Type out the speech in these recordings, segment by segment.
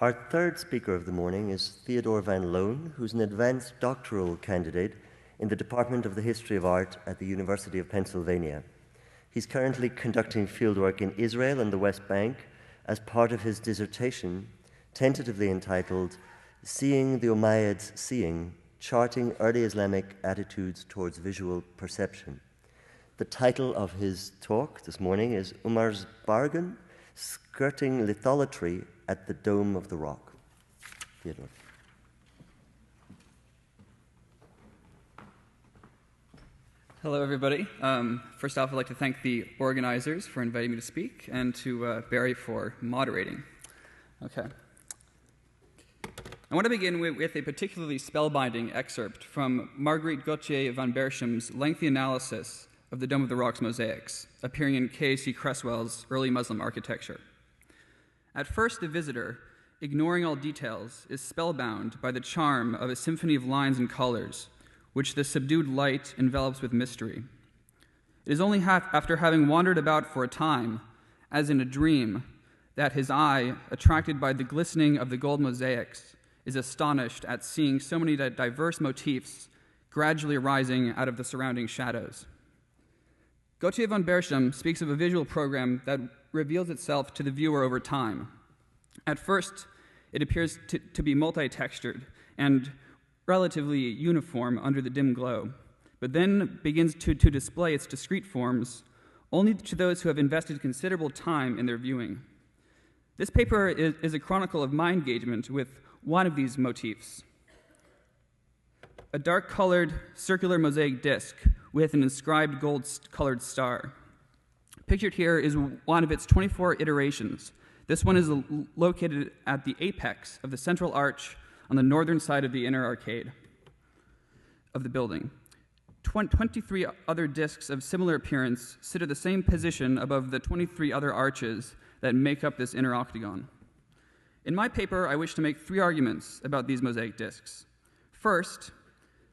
Our third speaker of the morning is Theodore Van Loan, who's an advanced doctoral candidate in the Department of the History of Art at the University of Pennsylvania. He's currently conducting fieldwork in Israel and the West Bank as part of his dissertation, tentatively entitled Seeing the Umayyads Seeing, Charting Early Islamic Attitudes Towards Visual Perception. The title of his talk this morning is Umar's Bargain, Skirting Litholatry at the Dome of the Rock. Theodore. Hello, everybody. First off, I'd like to thank the organizers for inviting me to speak and to Barry for moderating. Okay. I want to begin with a particularly spellbinding excerpt from Marguerite Gauthier van Bersham's lengthy analysis of the Dome of the Rock's mosaics, appearing in K.C. Cresswell's Early Muslim Architecture. At first, the visitor, ignoring all details, is spellbound by the charm of a symphony of lines and colors, which the subdued light envelops with mystery. It is only after having wandered about for a time, as in a dream, that his eye, attracted by the glistening of the gold mosaics, is astonished at seeing so many diverse motifs gradually arising out of the surrounding shadows. Gauthier van Bersham speaks of a visual program that reveals itself to the viewer over time. At first, it appears to be multi-textured and relatively uniform under the dim glow, but then begins to display its discrete forms only to those who have invested considerable time in their viewing. This paper is a chronicle of my engagement with one of these motifs, a dark-colored circular mosaic disc with an inscribed gold-colored star. Pictured here is one of its 24 iterations. This one is located at the apex of the central arch on the northern side of the inner arcade of the building. 23 other discs of similar appearance sit at the same position above the 23 other arches that make up this inner octagon. In my paper, I wish to make three arguments about these mosaic discs. First,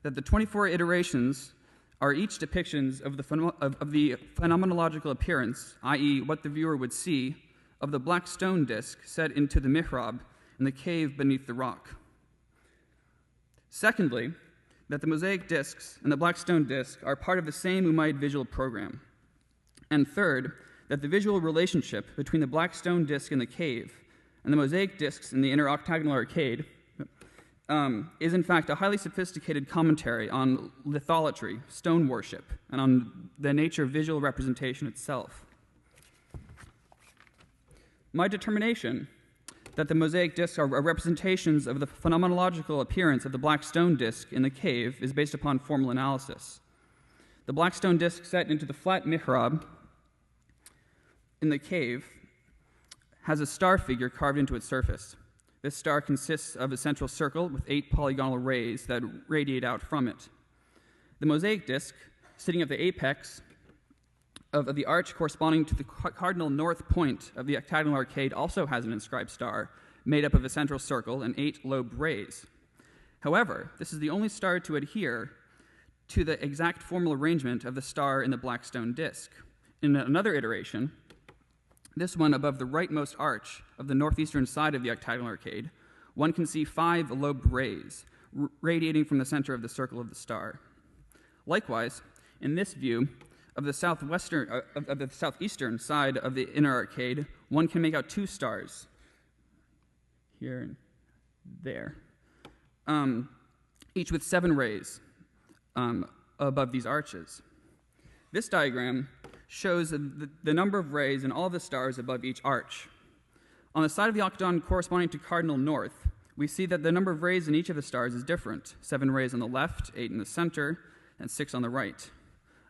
that the 24 iterations are each depictions of the phenomenological appearance, i.e., what the viewer would see, of the black stone disc set into the mihrab in the cave beneath the rock. Secondly, that the mosaic discs and the black stone disc are part of the same Umayyad visual program. And third, that the visual relationship between the black stone disc in the cave and the mosaic discs in the inner octagonal arcade is in fact a highly sophisticated commentary on litholatry, stone worship, and on the nature of visual representation itself. My determination that the mosaic discs are representations of the phenomenological appearance of the black stone disc in the cave is based upon formal analysis. The black stone disc set into the flat mihrab in the cave has a star figure carved into its surface. This star consists of a central circle with 8 polygonal rays that radiate out from it. The mosaic disc, sitting at the apex of the arch corresponding to the cardinal north point of the octagonal arcade, also has an inscribed star made up of a central circle and 8 lobed rays. However, this is the only star to adhere to the exact formal arrangement of the star in the black stone disc. In another iteration, this one above the rightmost arch of the northeastern side of the octagonal arcade, one can see 5 lobed rays radiating from the center of the circle of the star. Likewise, in this view of the southeastern side of the inner arcade, one can make out 2 stars, here and there, each with 7 rays above these arches. This diagram shows the number of rays in all the stars above each arch. On the side of the octagon corresponding to cardinal north, we see that the number of rays in each of the stars is different. 7 rays on the left, 8 in the center, and 6 on the right.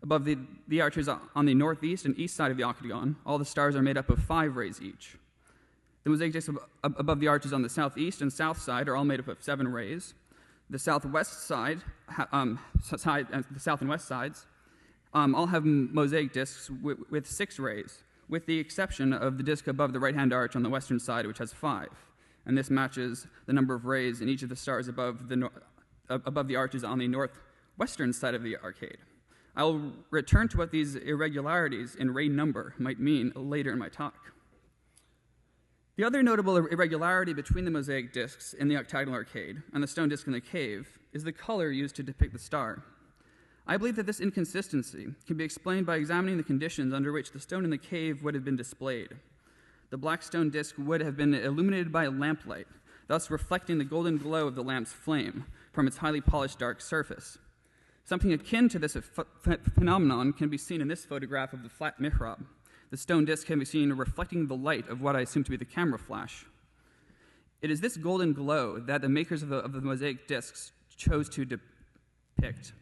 Above the arches on the northeast and east side of the octagon, all the stars are made up of 5 rays each. The mosaic discs above the arches on the southeast and south side are all made up of 7 rays. The southwest side, the south and west sides, all have mosaic discs with 6 rays, with the exception of the disc above the right-hand arch on the western side, which has 5. And this matches the number of rays in each of the stars above the arches on the northwestern side of the arcade. I'll return to what these irregularities in ray number might mean later in my talk. The other notable irregularity between the mosaic discs in the octagonal arcade and the stone disc in the cave is the color used to depict the star. I believe that this inconsistency can be explained by examining the conditions under which the stone in the cave would have been displayed. The black stone disc would have been illuminated by lamplight, thus reflecting the golden glow of the lamp's flame from its highly polished dark surface. Something akin to this phenomenon can be seen in this photograph of the flat mihrab. The stone disc can be seen reflecting the light of what I assume to be the camera flash. It is this golden glow that the makers of the mosaic discs chose to depict.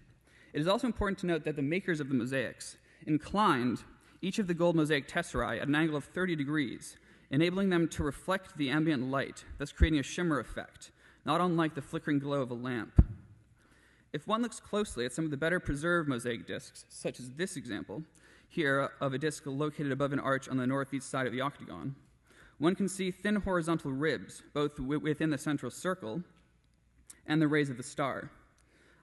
It is also important to note that the makers of the mosaics inclined each of the gold mosaic tesserae at an angle of 30 degrees, enabling them to reflect the ambient light, thus creating a shimmer effect, not unlike the flickering glow of a lamp. If one looks closely at some of the better preserved mosaic discs, such as this example here of a disc located above an arch on the northeast side of the octagon, one can see thin horizontal ribs, both within the central circle and the rays of the star.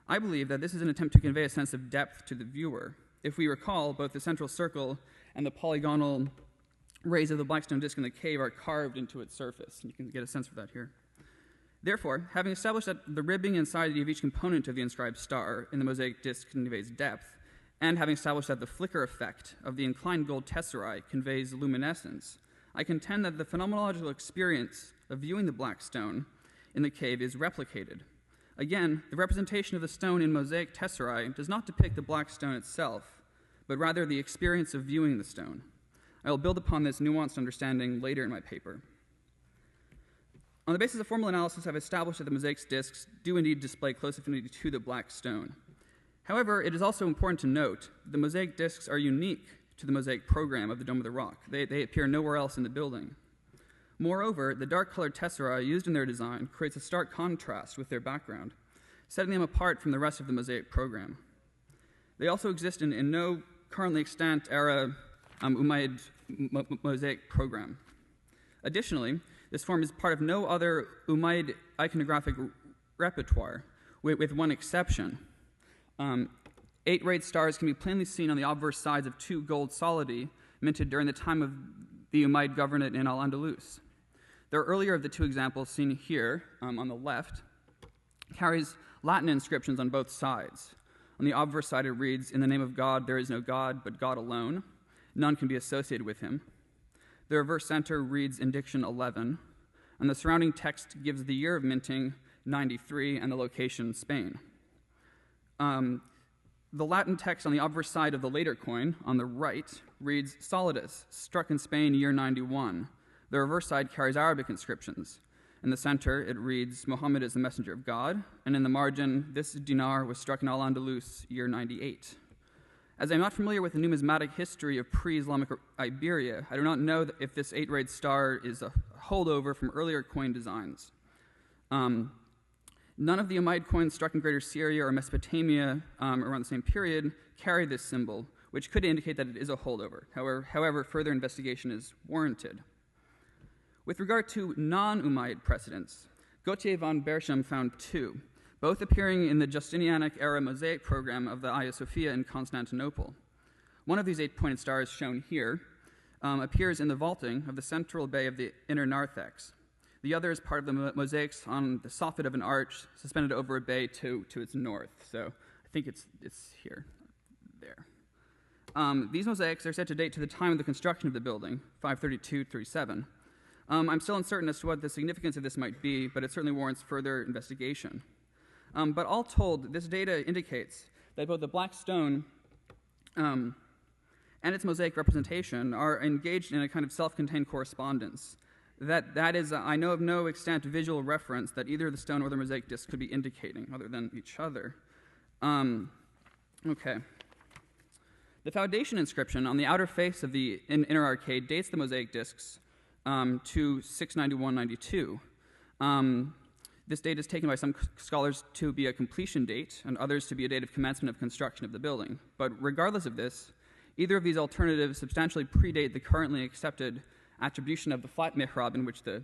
I believe that this is an attempt to convey a sense of depth to the viewer. If we recall, both the central circle and the polygonal rays of the black stone disc in the cave are carved into its surface. You can get a sense of that here. Therefore, having established that the ribbing inside of each component of the inscribed star in the mosaic disc conveys depth, and having established that the flicker effect of the inclined gold tesserae conveys luminescence, I contend that the phenomenological experience of viewing the black stone in the cave is replicated. Again, the representation of the stone in mosaic tesserae does not depict the black stone itself, but rather the experience of viewing the stone. I will build upon this nuanced understanding later in my paper. On the basis of formal analysis, I've established that the mosaic's discs do indeed display close affinity to the black stone. However, it is also important to note the mosaic discs are unique to the mosaic program of the Dome of the Rock. They appear nowhere else in the building. Moreover, the dark-colored tesserae used in their design creates a stark contrast with their background, setting them apart from the rest of the mosaic program. They also exist in no currently extant era Umayyad mosaic program. Additionally, this form is part of no other Umayyad iconographic repertoire, with one exception. 8 rayed stars can be plainly seen on the obverse sides of 2 gold solidi minted during the time of the Umayyad governorate in Al-Andalus. The earlier of the 2 examples seen here on the left carries Latin inscriptions on both sides. On the obverse side it reads, "In the name of God there is no God but God alone. None can be associated with him." The reverse center reads indiction 11, and the surrounding text gives the year of minting, 93, and the location, Spain. The Latin text on the obverse side of the later coin, on the right, reads Solidus, struck in Spain, year 91. The reverse side carries Arabic inscriptions. In the center, it reads, Muhammad is the messenger of God, and in the margin, this dinar was struck in Al-Andalus, year 98. As I'm not familiar with the numismatic history of pre-Islamic Iberia, I do not know if this 8-rayed star is a holdover from earlier coin designs. None of the Umayyad coins struck in Greater Syria or Mesopotamia around the same period carry this symbol, which could indicate that it is a holdover. However, further investigation is warranted. With regard to non-Umayyad precedents, Gautier van Berchem found 2, both appearing in the Justinianic-era mosaic program of the Hagia Sophia in Constantinople. One of these 8-pointed stars, shown here, appears in the vaulting of the central bay of the inner narthex. The other is part of the mosaics on the soffit of an arch suspended over a bay to its north. So I think it's here, there. These mosaics are said to date to the time of the construction of the building, 532-37. I'm still uncertain as to what the significance of this might be, but it certainly warrants further investigation. But all told, this data indicates that both the black stone and its mosaic representation are engaged in a kind of self-contained correspondence. That is, I know of no extant visual reference that either the stone or the mosaic disc could be indicating, other than each other. Okay. The foundation inscription on the outer face of the inner arcade dates the mosaic discs to 691-92. This date is taken by some scholars to be a completion date, and others to be a date of commencement of construction of the building. But regardless of this, either of these alternatives substantially predate the currently accepted attribution of the flat mihrab in which the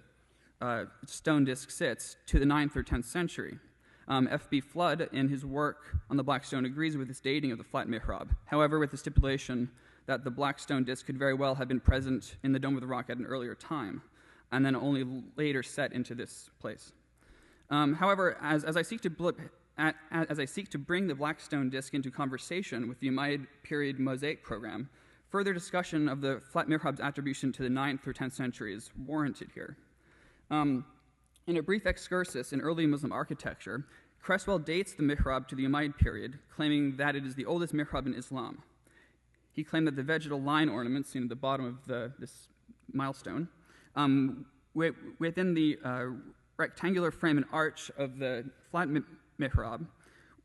stone disc sits to the 9th or 10th century. F.B. Flood, in his work on the black stone, agrees with this dating of the flat mihrab, however, with the stipulation that the black stone disc could very well have been present in the Dome of the Rock at an earlier time. and then only later set into this place. However, as I seek to bring the black stone disc into conversation with the Umayyad period mosaic program, further discussion of the flat mihrab's attribution to the 9th or 10th century is warranted here. In a brief excursus in early Muslim architecture, Cresswell dates the mihrab to the Umayyad period, claiming that it is the oldest mihrab in Islam. He claimed that the vegetal line ornaments seen at the bottom of this milestone, within the rectangular frame and arch of the flat mihrab,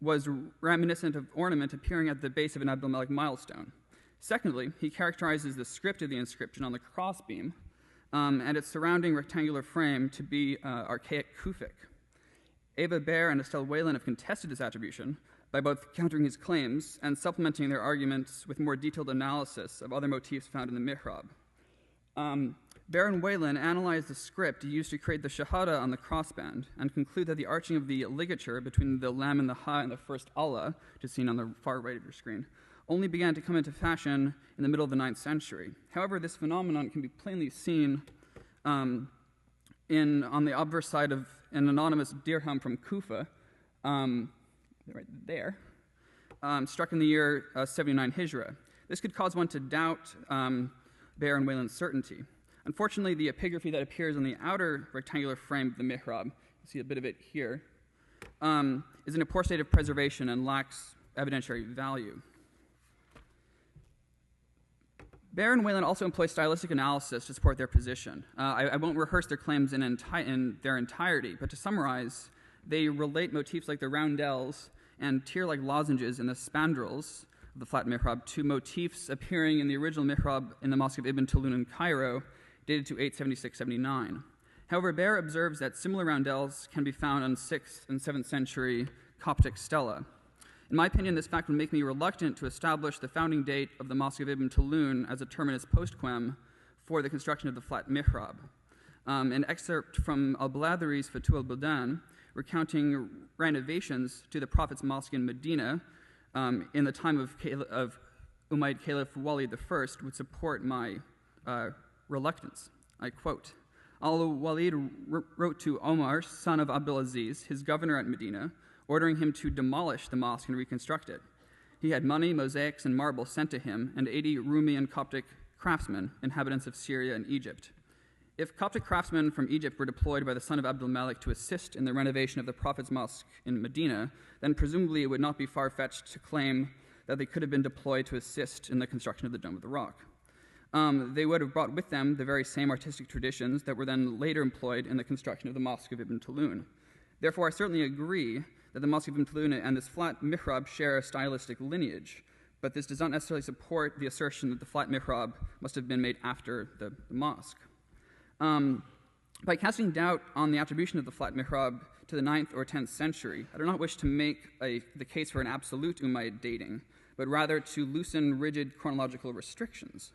was reminiscent of ornament appearing at the base of an Abdul Malik milestone. Secondly, he characterizes the script of the inscription on the crossbeam and its surrounding rectangular frame to be archaic Kufic. Eva Baer and Estelle Whalen have contested this attribution by both countering his claims and supplementing their arguments with more detailed analysis of other motifs found in the mihrab. Baer and Whalen analyzed the script used to create the Shahada on the crossband and conclude that the arching of the ligature between the lam and the ha and the first Allah, which is seen on the far right of your screen, only began to come into fashion in the middle of the 9th century. However, this phenomenon can be plainly seen on the obverse side of an anonymous dirham from Kufa, right there, struck in the year 79 Hijra. This could cause one to doubt Baer and Whalen's certainty. Unfortunately, the epigraphy that appears on the outer rectangular frame of the mihrab, you see a bit of it here, is in a poor state of preservation and lacks evidentiary value. Baer and Whalen also employ stylistic analysis to support their position. I won't rehearse their claims in their entirety, but to summarize, they relate motifs like the roundels and tear-like lozenges in the spandrels of the flat mihrab to motifs appearing in the original mihrab in the Mosque of Ibn Tulun in Cairo, dated to 876-79. However, Baer observes that similar roundels can be found on 6th and 7th century Coptic stela. In my opinion, this fact would make me reluctant to establish the founding date of the Mosque of Ibn Tulun as a terminus postquem for the construction of the flat mihrab. An excerpt from al-Balathari's Fatul al-Buldan, recounting renovations to the Prophet's mosque in Medina in the time of Umayyad Caliph Walid I, would support my reluctance. I quote, Al-Walid wrote to Umar, son of Abdulaziz, his governor at Medina, ordering him to demolish the mosque and reconstruct it. He had money, mosaics, and marble sent to him, and 80 Rumi and Coptic craftsmen, inhabitants of Syria and Egypt. If Coptic craftsmen from Egypt were deployed by the son of Abdul Malik to assist in the renovation of the Prophet's mosque in Medina, then presumably it would not be far-fetched to claim that they could have been deployed to assist in the construction of the Dome of the Rock. They would have brought with them the very same artistic traditions that were then later employed in the construction of the Mosque of Ibn Tulun. Therefore, I certainly agree that the Mosque of Ibn Tulun and this flat mihrab share a stylistic lineage, but this does not necessarily support the assertion that the flat mihrab must have been made after the mosque. By casting doubt on the attribution of the flat mihrab to the 9th or 10th century, I do not wish to make the case for an absolute Umayyad dating, but rather to loosen rigid chronological restrictions.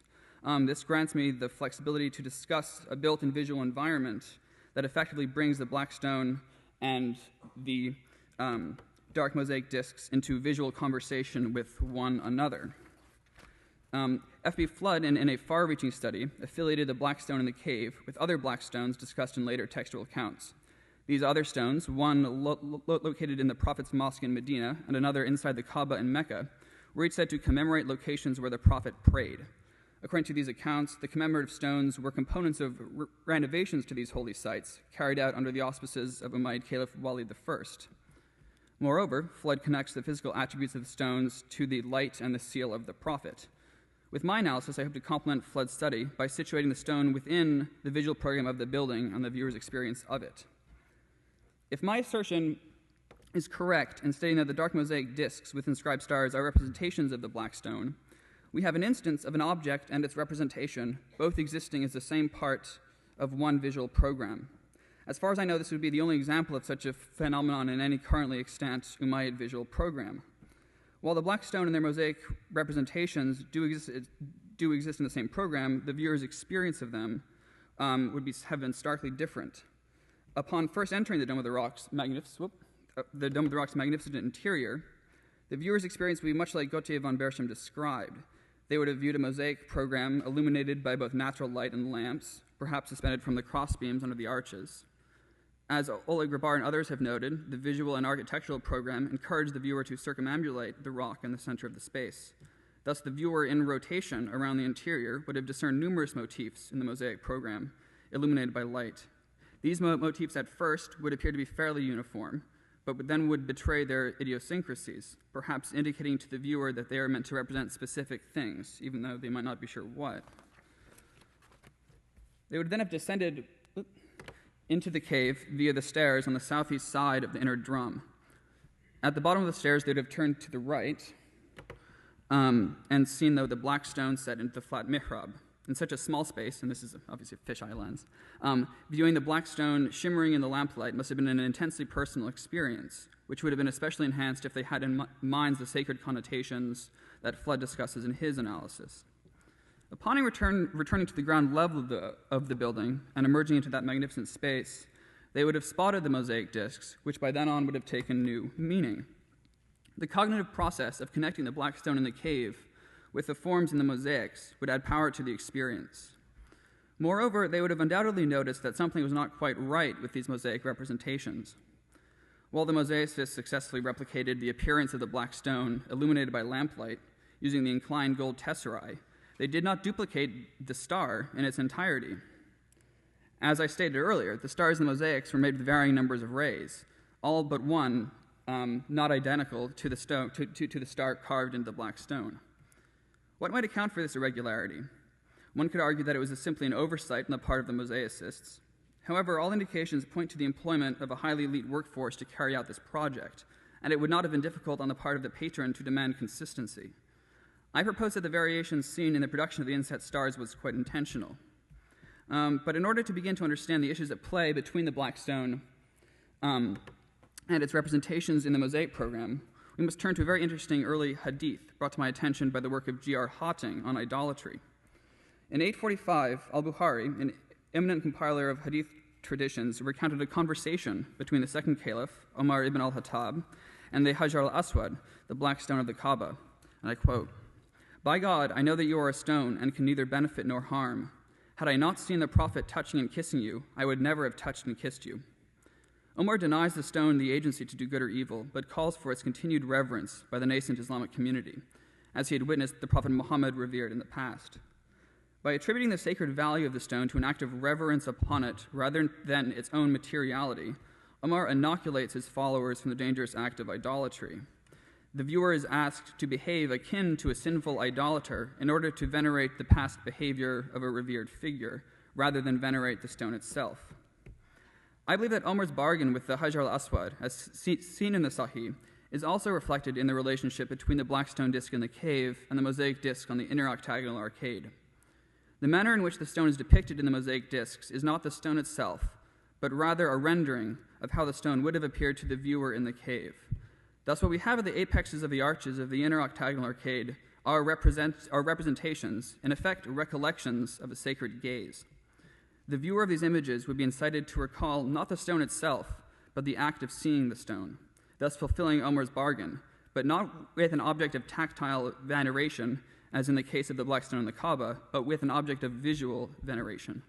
This grants me the flexibility to discuss a built-in visual environment that effectively brings the black stone and the dark mosaic discs into visual conversation with one another. F.B. Flood, in a far-reaching study, affiliated the black stone in the cave with other black stones discussed in later textual accounts. These other stones, one located in the Prophet's mosque in Medina and another inside the Kaaba in Mecca, were each said to commemorate locations where the Prophet prayed. According to these accounts, the commemorative stones were components of renovations to these holy sites carried out under the auspices of Umayyad Caliph Walid I. Moreover, Flood connects the physical attributes of the stones to the light and the seal of the Prophet. With my analysis, I hope to complement Flood's study by situating the stone within the visual program of the building and the viewer's experience of it. If my assertion is correct in stating that the dark mosaic discs with inscribed stars are representations of the black stone, we have an instance of an object and its representation both existing as the same part of one visual program. As far as I know, this would be the only example of such a phenomenon in any currently extant Umayyad visual program. While the black stone and their mosaic representations do exist in the same program, the viewer's experience of them have been starkly different. Upon first entering the Dome of the Rock's magnificent interior, the viewer's experience would be much like Gautier von Berchem described. They would have viewed a mosaic program illuminated by both natural light and lamps, perhaps suspended from the crossbeams under the arches. As Oleg Grabar and others have noted, the visual and architectural program encouraged the viewer to circumambulate the rock in the center of the space. Thus, the viewer in rotation around the interior would have discerned numerous motifs in the mosaic program, illuminated by light. These motifs at first would appear to be fairly uniform, but then would betray their idiosyncrasies, perhaps indicating to the viewer that they are meant to represent specific things, even though they might not be sure what. They would then have descended into the cave via the stairs on the southeast side of the inner drum. At the bottom of the stairs, they would have turned to the right and seen, though, the black stone set into the flat mihrab. In such a small space, and this is obviously a fisheye lens, viewing the black stone shimmering in the lamplight must have been an intensely personal experience, which would have been especially enhanced if they had in mind the sacred connotations that Flood discusses in his analysis. Upon returning to the ground level of the building and emerging into that magnificent space, they would have spotted the mosaic discs, which by then on would have taken new meaning. The cognitive process of connecting the black stone in the cave with the forms in the mosaics would add power to the experience. Moreover, they would have undoubtedly noticed that something was not quite right with these mosaic representations. While the mosaicists successfully replicated the appearance of the black stone illuminated by lamplight using the inclined gold tesserae, they did not duplicate the star in its entirety. As I stated earlier, the stars in the mosaics were made with varying numbers of rays, all but one not identical to the star carved into the black stone. What might account for this irregularity? One could argue that it was simply an oversight on the part of the mosaicists. However, all indications point to the employment of a highly elite workforce to carry out this project, and it would not have been difficult on the part of the patron to demand consistency. I propose that the variations seen in the production of the inset stars was quite intentional. But in order to begin to understand the issues at play between the black stone and its representations in the mosaic program, we must turn to a very interesting early hadith brought to my attention by the work of G.R. Hotting on idolatry. In 845, al-Bukhārī, an eminent compiler of hadith traditions, recounted a conversation between the second caliph, Umar ibn al-Khaṭṭāb, and the Hajar al-Aswad, the black stone of the Kaaba. And I quote, "By God, I know that you are a stone and can neither benefit nor harm. Had I not seen the Prophet touching and kissing you, I would never have touched and kissed you." Omar denies the stone the agency to do good or evil, but calls for its continued reverence by the nascent Islamic community, as he had witnessed the Prophet Muhammad revered in the past. By attributing the sacred value of the stone to an act of reverence upon it rather than its own materiality, Omar inoculates his followers from the dangerous act of idolatry. The viewer is asked to behave akin to a sinful idolater in order to venerate the past behavior of a revered figure, rather than venerate the stone itself. I believe that Omar's bargain with the Hajar al-Aswad, as seen in the Ṣaḥīḥ, is also reflected in the relationship between the black stone disc in the cave and the mosaic disc on the inner octagonal arcade. The manner in which the stone is depicted in the mosaic discs is not the stone itself, but rather a rendering of how the stone would have appeared to the viewer in the cave. Thus, what we have at the apexes of the arches of the inner octagonal arcade are representations, in effect, recollections of a sacred gaze. The viewer of these images would be incited to recall not the stone itself, but the act of seeing the stone, thus fulfilling Omar's bargain, but not with an object of tactile veneration, as in the case of the black stone in the Kaaba, but with an object of visual veneration.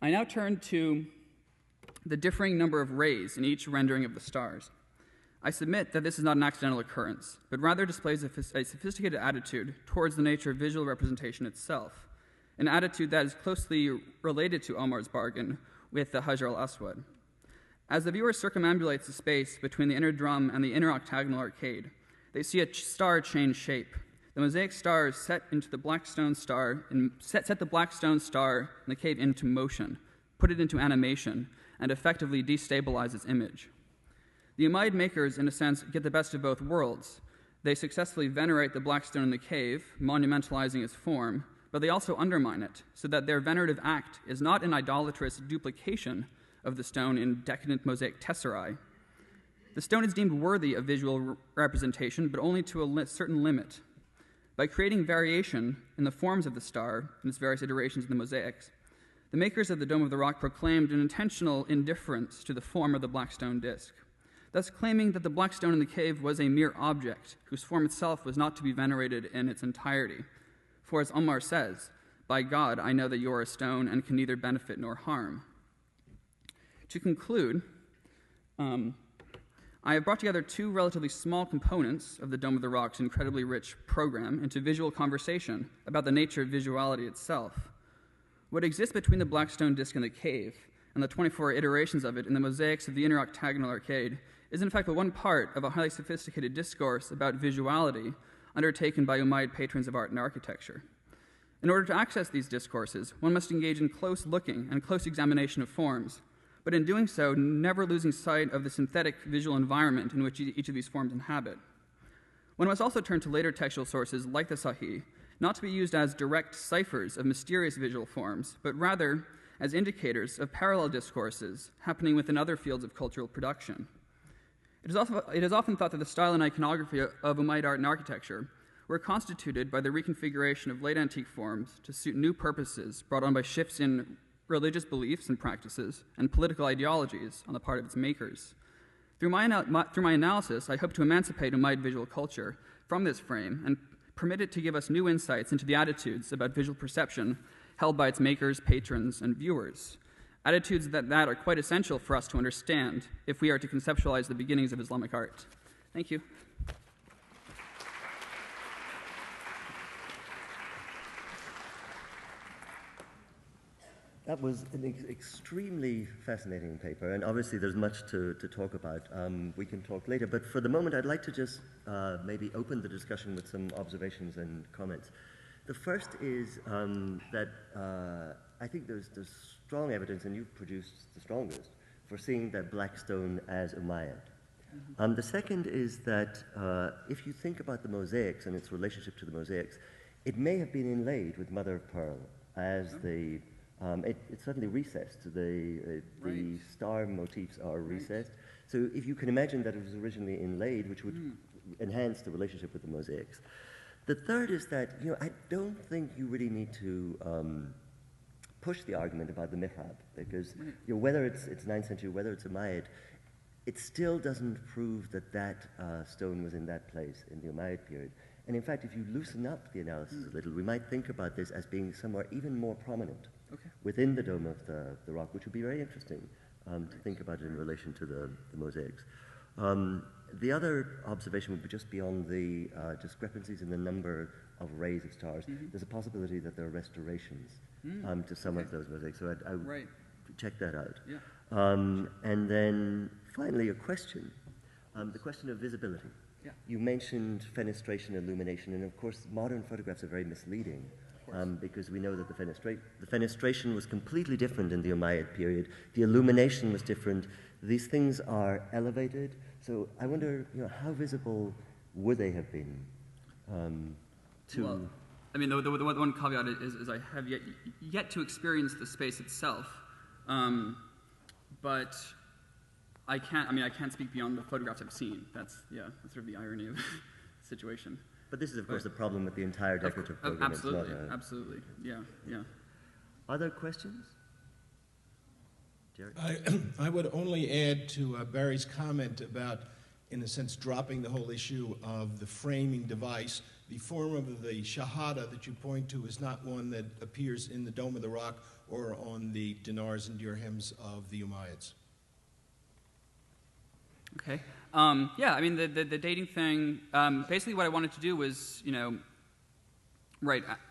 I now turn to the differing number of rays in each rendering of the stars. I submit that this is not an accidental occurrence, but rather displays a sophisticated attitude towards the nature of visual representation itself, an attitude that is closely related to Omar's bargain with the Hajar al-Aswad. As the viewer circumambulates the space between the inner drum and the inner octagonal arcade, they see a star change shape. The mosaic stars set the black stone star in the cave into motion, put it into animation, and effectively destabilize its image. The Umayyad makers, in a sense, get the best of both worlds. They successfully venerate the black stone in the cave, monumentalizing its form, but they also undermine it, so that their venerative act is not an idolatrous duplication of the stone in decadent mosaic tesserae. The stone is deemed worthy of visual representation, but only to a certain limit. By creating variation in the forms of the star and its various iterations in the mosaics, the makers of the Dome of the Rock proclaimed an intentional indifference to the form of the black stone disc, thus claiming that the black stone in the cave was a mere object whose form itself was not to be venerated in its entirety. For as Umar says, By God, I know that you are a stone and can neither benefit nor harm. To conclude, I have brought together two relatively small components of the Dome of the Rock's incredibly rich program into visual conversation about the nature of visuality itself. What exists between the black stone disc and the cave, and the 24 iterations of it in the mosaics of the inner octagonal arcade, is in fact but one part of a highly sophisticated discourse about visuality undertaken by Umayyad patrons of art and architecture. In order to access these discourses, one must engage in close looking and close examination of forms, but in doing so, never losing sight of the synthetic visual environment in which each of these forms inhabit. One must also turn to later textual sources like the Ṣaḥīḥ, not to be used as direct ciphers of mysterious visual forms, but rather as indicators of parallel discourses happening within other fields of cultural production. It is often thought that the style and iconography of Umayyad art and architecture were constituted by the reconfiguration of late antique forms to suit new purposes brought on by shifts in religious beliefs and practices and political ideologies on the part of its makers. Through my analysis, I hope to emancipate Umayyad visual culture from this frame and permit it to give us new insights into the attitudes about visual perception held by its makers, patrons, and viewers. Attitudes that are quite essential for us to understand if we are to conceptualize the beginnings of Islamic art. Thank you. That was an extremely fascinating paper, and obviously there's much to talk about. We can talk later, but for the moment I'd like to just maybe open the discussion with some observations and comments. The first is that I think there's strong evidence, and you've produced the strongest, for seeing that black stone as Umayyad. The second is that if you think about the mosaics and its relationship to the mosaics, it may have been inlaid with mother of pearl as the it's certainly recessed. The star motifs are recessed. So if you can imagine that it was originally inlaid, which would enhance the relationship with the mosaics. The third is that, I don't think you really need to push the argument about the mihrab, because whether it's 9th century, whether it's Umayyad, it still doesn't prove that stone was in that place in the Umayyad period. And in fact, if you loosen up the analysis a little, we might think about this as being somewhere even more prominent within the Dome of the Rock, which would be very interesting to think about it in relation to the mosaics. The other observation would be just beyond the discrepancies in the number of rays of stars. There's a possibility that there are restorations to some of those mosaics. So I would check that out. Yeah. And then finally, a question. The question of visibility. Yeah. You mentioned fenestration, illumination, and of course modern photographs are very misleading because we know that the fenestration was completely different in the Umayyad period. The illumination was different. These things are elevated. So I wonder, how visible would they have been to... Well, I mean, the one caveat is I have yet to experience the space itself, but I can't speak beyond the photographs I've seen. That's sort of the irony of the situation. But this is, of course, the problem with the entire decorative program. Absolutely, absolutely, yeah. Other questions? Jerry? I would only add to Barry's comment about, in a sense, dropping the whole issue of the framing device. The form of the shahada that you point to is not one that appears in the Dome of the Rock or on the dinars and dirhams of the Umayyads. Okay. The dating thing, basically what I wanted to do was,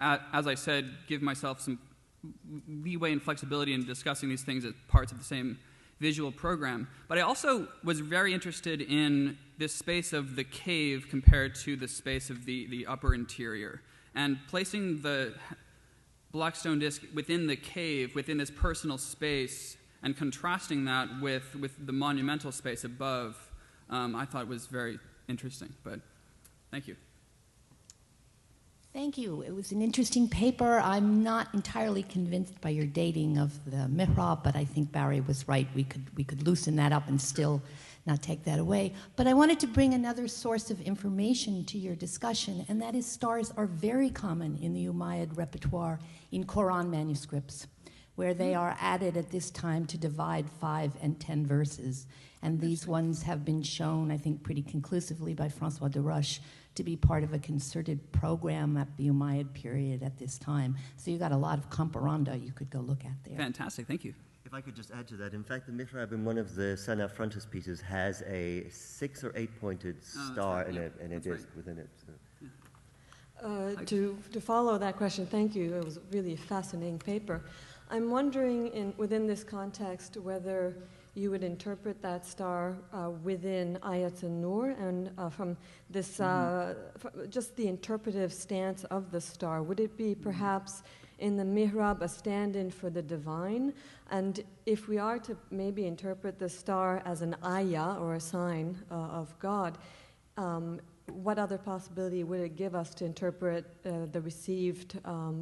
as I said, give myself some leeway and flexibility in discussing these things as parts of the same visual program. But I also was very interested in this space of the cave compared to the space of the upper interior, and placing the black stone disc within the cave, within this personal space, and contrasting that with the monumental space above, I thought was very interesting. But thank you. Thank you. It was an interesting paper. I'm not entirely convinced by your dating of the mihrab, but I think Barry was right. We could loosen that up and still not take that away. But I wanted to bring another source of information to your discussion, and that is stars are very common in the Umayyad repertoire in Quran manuscripts. where they are added at this time to divide 5 and 10 verses. And these ones have been shown, I think, pretty conclusively by François de Roche to be part of a concerted program at the Umayyad period at this time. So you got a lot of comparanda you could go look at there. Fantastic, thank you. If I could just add to that, in fact, the mihrab in one of the Sana frontispieces has a 6 or 8 pointed star in it, and a disc within it. So. To follow that question, thank you. It was really a fascinating paper. I'm wondering, within this context, whether you would interpret that star within Ayat an-Nur, and from this, just the interpretive stance of the star. Would it be perhaps in the mihrab a stand-in for the divine? And if we are to maybe interpret the star as an ayah, or a sign of God, what other possibility would it give us to interpret the received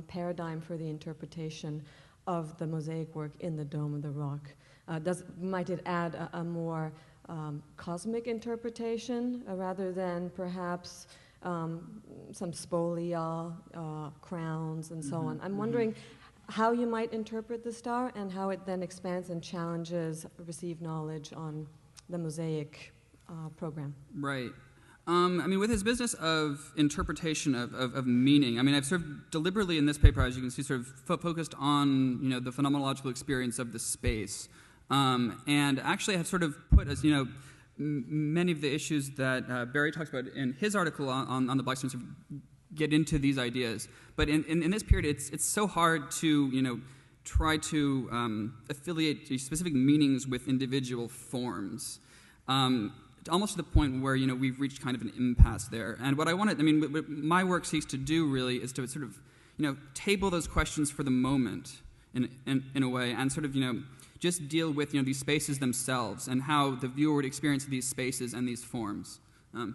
paradigm for the interpretation of the mosaic work in the Dome of the Rock? Might it add a more cosmic interpretation rather than perhaps some spolia, crowns, and so on? I'm wondering how you might interpret the star and how it then expands and challenges received knowledge on the mosaic program. Right. I mean, with his business of interpretation of meaning, I mean, I've sort of deliberately in this paper, as you can see, sort of focused on, you know, the phenomenological experience of the space. And actually have sort of put, as you know, many of the issues that Barry talks about in his article on the Black Stones get into these ideas. But in this period, it's so hard to, you know, try to affiliate specific meanings with individual forms. Almost to the point where, you know, we've reached kind of an impasse there. And what I wanted, I mean, what my work seeks to do really is to sort of, you know, table those questions for the moment in a way, and sort of, you know, just deal with, you know, these spaces themselves and how the viewer would experience these spaces and these forms.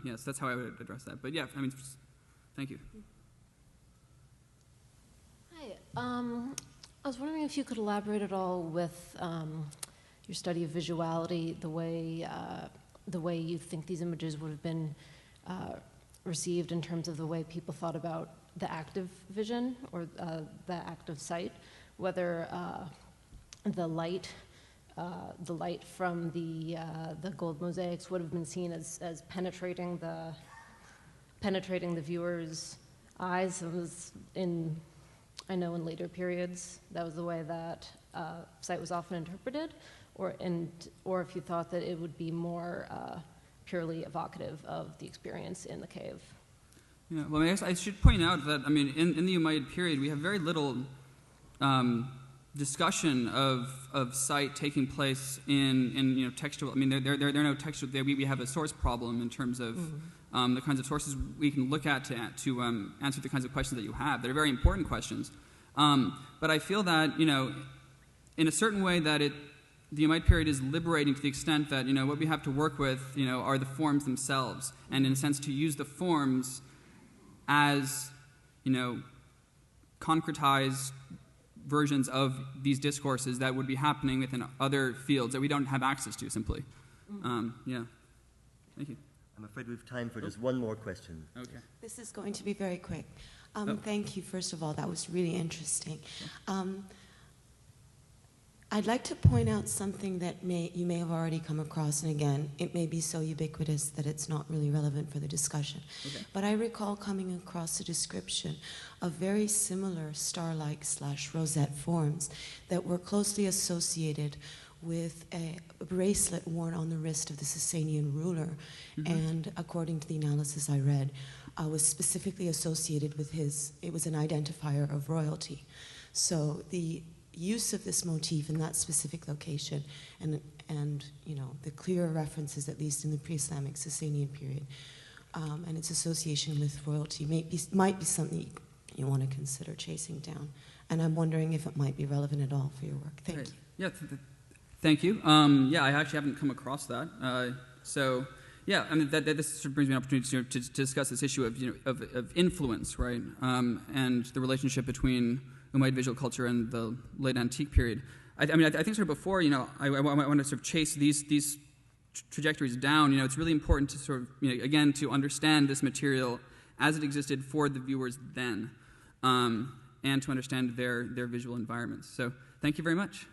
Yes, that's how I would address that. But yeah, I mean, thank you. Hi. I was wondering if you could elaborate at all with your study of visuality, the way you think these images would have been received in terms of the way people thought about the active vision or the active sight, whether the light from the gold mosaics would have been seen as penetrating the viewer's eyes. It was I know in later periods that was the way that sight was often interpreted, or if you thought that it would be more purely evocative of the experience in the cave. Yeah, well, I guess I should point out that, I mean, in the Umayyad period, we have very little discussion of sight taking place in you know, textual. I mean, there are no textual. We have a source problem in terms of the kinds of sources we can look at to answer the kinds of questions that you have. They're very important questions. But I feel that, you know, in a certain way that the Umayyad period is liberating to the extent that, you know, what we have to work with, you know, are the forms themselves, and in a sense to use the forms as, you know, concretized versions of these discourses that would be happening within other fields that we don't have access to simply. Yeah. Thank you. I'm afraid we have time for just one more question. Okay. This is going to be very quick. Thank you, first of all. That was really interesting. I'd like to point out something that you may have already come across, and again, it may be so ubiquitous that it's not really relevant for the discussion. Okay. But I recall coming across a description of very similar star-like / rosette forms that were closely associated with a bracelet worn on the wrist of the Sasanian ruler, and according to the analysis I read, was specifically associated with it was an identifier of royalty. So the use of this motif in that specific location, and you know, the clear references, at least in the pre-Islamic Sasanian period, and its association with royalty might be something you want to consider chasing down. And I'm wondering if it might be relevant at all for your work. Thank you. Yeah, thank you. Yeah, I actually haven't come across that. So, yeah, I mean, this sort of brings me an opportunity to discuss this issue of, you know, of influence, right, and the relationship between Umayyad visual culture and the late antique period. I think sort of before, you know, I want to sort of chase these trajectories down. You know, it's really important to sort of, you know, again, to understand this material as it existed for the viewers then. and to understand their visual environments. So thank you very much.